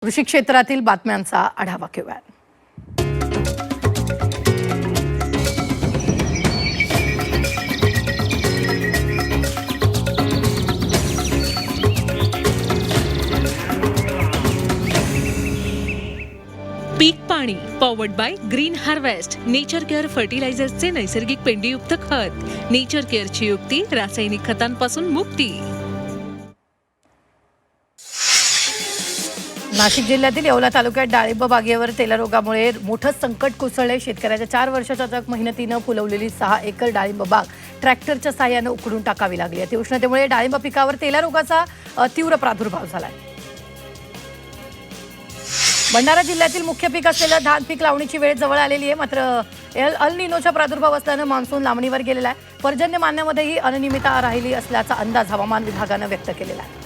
कृषी क्षेत्रातील बातम्यांचा आढावा घेऊया। पीक पाणी powered by green harvest nature care फर्टिलायझर्सचे नैसर्गिक पेंडीयुक्त खत। नेचर केअरची युक्ती रासायनिक खतांपासून मुक्ती। नाशिक जिल्ह्यातील येवला तालुक्यात डाळिंब बागेवर तेल रोगामुळे मोठं संकट कोसळले। शेतकऱ्याच्या 4 वर्षाच्या अथक मेहनतीनं फुलवलेली 6 एकर डाळिंब बाग ट्रॅक्टरच्या साहाय्याने उखडून टाकावी लागली आहे। उष्णतेमुळे डाळिंब पिकावर तेल रोगाचा तीव्र प्रादुर्भाव झालाय। भंडारा जिल्ह्यातील मुख्य पीक असलेलं धान पीक लावणीची वेळ जवळ आलेली आहे। मात्र अल निनोचा प्रादुर्भाव असल्यानं मान्सून लांबणीवर गेलेला आहे। पर्जन्यमानामध्येही अनियमितता राहिली असल्याचा अंदाज हवामान विभागानं व्यक्त केलेला आहे।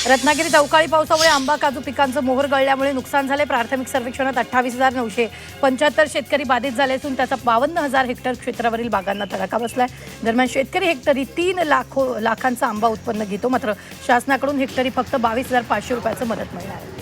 रत्नागिरीत अवकाळी पावसामुळे आंबा काजू पिकांचं मोहर गळल्यामुळे नुकसान झाले। प्राथमिक सर्वेक्षणात 28,975 शेतकरी बाधित झाले असून त्याचा 52,000 हेक्टर क्षेत्रावरील बागांना तडाखा बसलाय। दरम्यान शेतकरी हेक्टरी 3 लाखांचा आंबा उत्पन्न घेतो, मात्र शासनाकडून हेक्टरी फक्त 22,500 रुपयाचं मदत मिळणार आहे।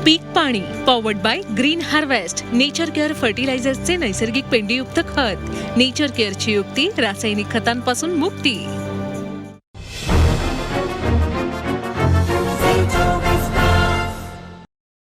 पीक पाणी powered by green harvest nature care फर्टिलायझर्सचे नैसर्गिक पेंडीयुक्त खत। नेचर केअरची युक्ती रासायनिक खतांपासून मुक्ती।